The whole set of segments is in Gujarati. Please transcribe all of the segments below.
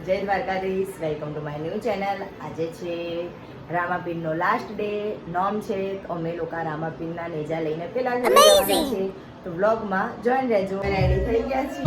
જય Dwarkadhish, welcome to my new channel. આજે છે રામાપીરનો લાસ્ટ ડે, નોમ છે. તો અમે લોકો રામાપીરના નેજા લઈને પેલા ઘરે જવાના છે. તો વ્લોગમાં જોઈન રહેજો. રેડી થઈ ગયા છીએ.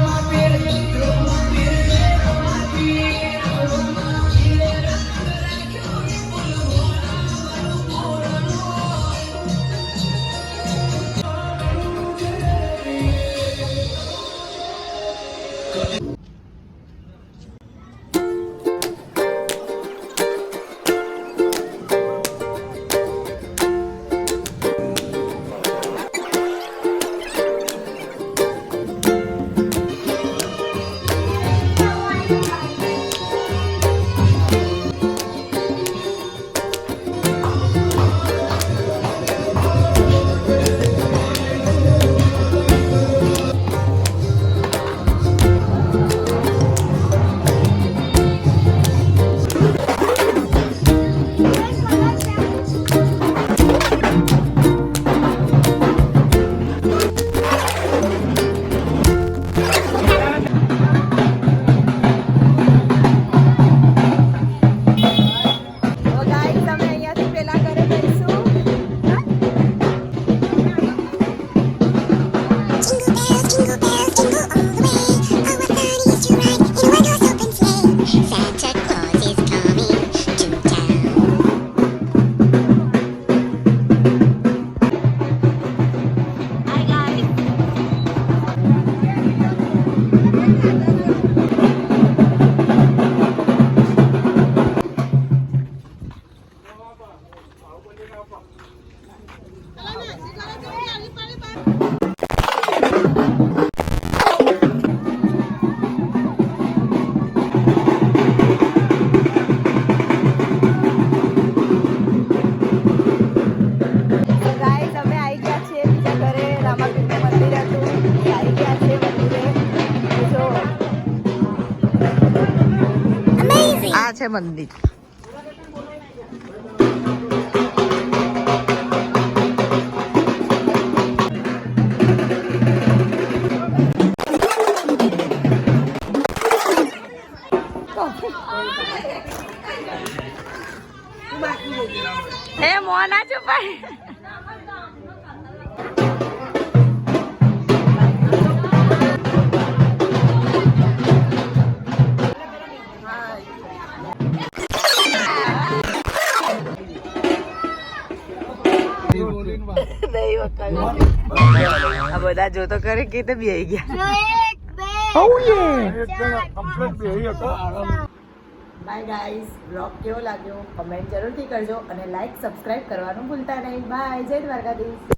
છે મંદિર. હે મોના છુપાઈ આ બધા જો તો કરે કે તે બી આવી ગયા. બાય ગાઈઝ, બ્લોગ કેવો લાગ્યો કમેન્ટ જરૂરથી કરજો અને લાઈક સબસ્ક્રાઇબ કરવાનું ભૂલતા નહીં. બાય, જય દ્વારકાધીશ.